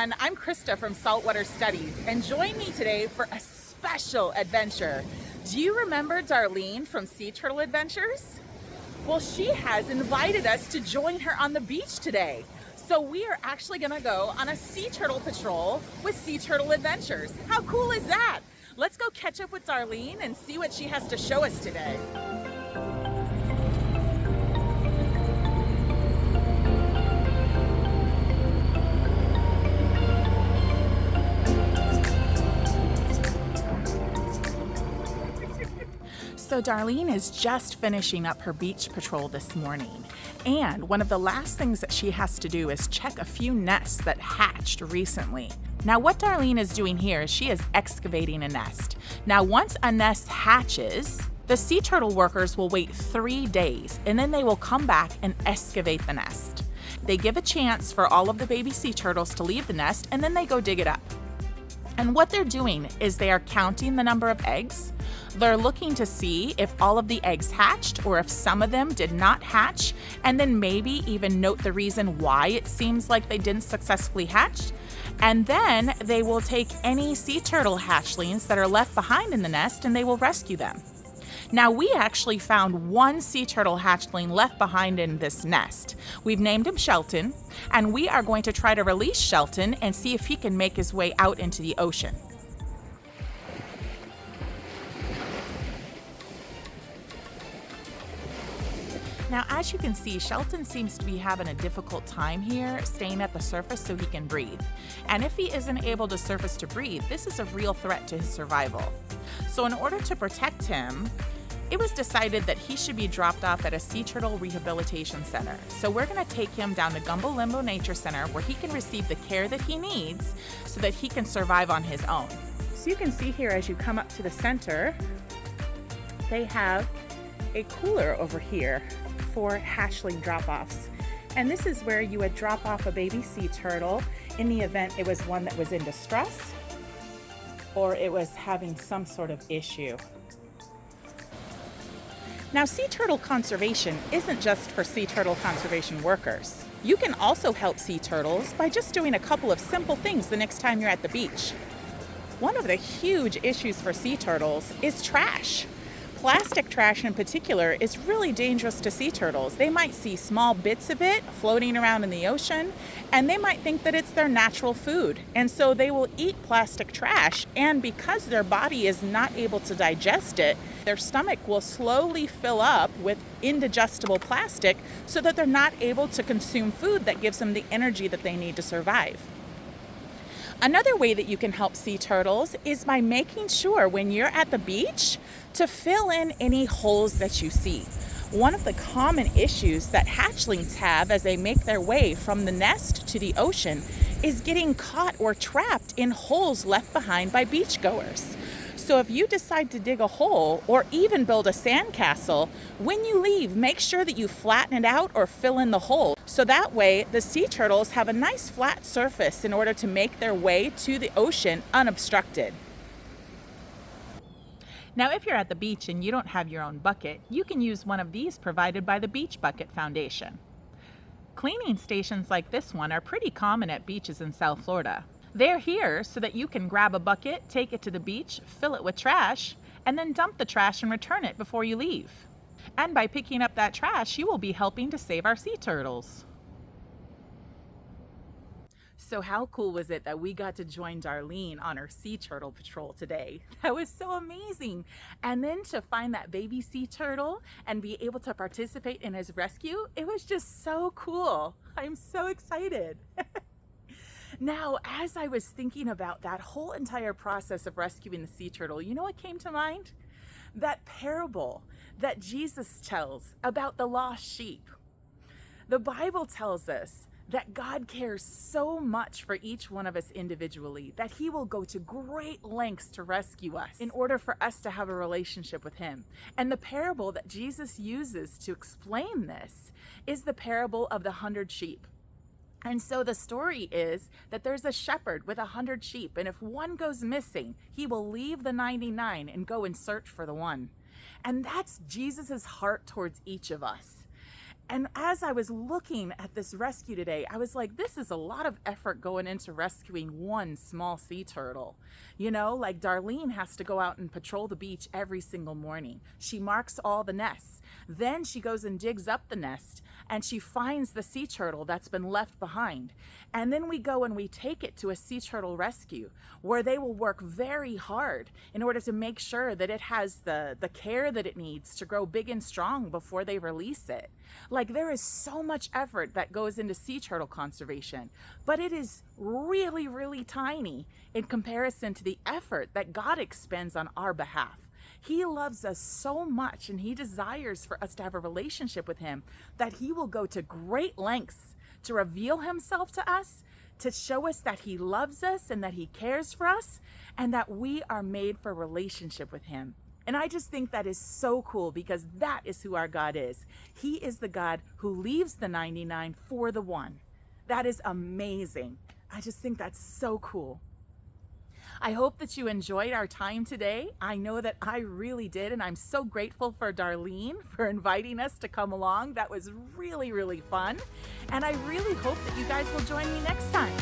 everyone, I'm Christa from Saltwater Studies, and join me today for a special adventure. Do you remember Darlene from Sea Turtle Adventures? Well, she has invited us to join her on the beach today. So we are actually gonna go on a sea turtle patrol with Sea Turtle Adventures. How cool is that? Let's go catch up with Darlene and see what she has to show us today. So Darlene is just finishing up her beach patrol this morning, and one of the last things that she has to do is check a few nests that hatched recently. Now what Darlene is doing here is she is excavating a nest. Now once a nest hatches, the sea turtle workers will wait 3 days, and then they will come back and excavate the nest. They give a chance for all of the baby sea turtles to leave the nest, and then they go dig it up. And what they're doing is they are counting the number of eggs. They're looking to see if all of the eggs hatched or if some of them did not hatch, and then maybe even note the reason why it seems like they didn't successfully hatch. And then they will take any sea turtle hatchlings that are left behind in the nest and they will rescue them. Now we actually found one sea turtle hatchling left behind in this nest. We've named him Shelton, and we are going to try to release Shelton and see if he can make his way out into the ocean. Now, as you can see, Shelton seems to be having a difficult time here staying at the surface so he can breathe. And if he isn't able to surface to breathe, this is a real threat to his survival. So in order to protect him, it was decided that he should be dropped off at a sea turtle rehabilitation center. So we're gonna take him down to Gumbo Limbo Nature Center where he can receive the care that he needs so that he can survive on his own. So you can see here as you come up to the center, they have a cooler over here for hatchling drop-offs. And this is where you would drop off a baby sea turtle in the event it was one that was in distress or it was having some sort of issue. Now, sea turtle conservation isn't just for sea turtle conservation workers. You can also help sea turtles by just doing a couple of simple things the next time you're at the beach. One of the huge issues for sea turtles is trash. Plastic trash in particular is really dangerous to sea turtles. They might see small bits of it floating around in the ocean, and they might think that it's their natural food. And so they will eat plastic trash, and because their body is not able to digest it, their stomach will slowly fill up with indigestible plastic so that they're not able to consume food that gives them the energy that they need to survive. Another way that you can help sea turtles is by making sure when you're at the beach to fill in any holes that you see. One of the common issues that hatchlings have as they make their way from the nest to the ocean is getting caught or trapped in holes left behind by beachgoers. So if you decide to dig a hole or even build a sandcastle, when you leave, make sure that you flatten it out or fill in the hole. So that way, the sea turtles have a nice flat surface in order to make their way to the ocean unobstructed. Now, if you're at the beach and you don't have your own bucket, you can use one of these provided by the Beach Bucket Foundation. Cleaning stations like this one are pretty common at beaches in South Florida. They're here so that you can grab a bucket, take it to the beach, fill it with trash, and then dump the trash and return it before you leave. And by picking up that trash, you will be helping to save our sea turtles. So how cool was it that we got to join Darlene on her sea turtle patrol today? That was so amazing. And then to find that baby sea turtle and be able to participate in his rescue, it was just so cool. I'm so excited. Now, as I was thinking about that whole entire process of rescuing the sea turtle, you know what came to mind? That parable that Jesus tells about the lost sheep. The Bible tells us that God cares so much for each one of us individually that he will go to great lengths to rescue us in order for us to have a relationship with him. And the parable that Jesus uses to explain this is the parable of the 100 sheep. And so the story is that there's a shepherd with 100 sheep, and if one goes missing, he will leave the 99 and go and search for the one. And that's Jesus's heart towards each of us. And as I was looking at this rescue today, I was like, this is a lot of effort going into rescuing one small sea turtle. You know, like Darlene has to go out and patrol the beach every single morning. She marks all the nests. Then she goes and digs up the nest and she finds the sea turtle that's been left behind. And then we go and we take it to a sea turtle rescue where they will work very hard in order to make sure that it has the care that it needs to grow big and strong before they release it. Like, there is so much effort that goes into sea turtle conservation, but it is really, really tiny in comparison to the effort that God expends on our behalf. He loves us so much and he desires for us to have a relationship with him that he will go to great lengths to reveal himself to us, to show us that he loves us and that he cares for us and that we are made for relationship with him. And I just think that is so cool because that is who our God is. He is the God who leaves the 99 for the one. That is amazing. I just think that's so cool. I hope that you enjoyed our time today. I know that I really did, and I'm so grateful for Darlene for inviting us to come along. That was really, really fun. And I really hope that you guys will join me next time.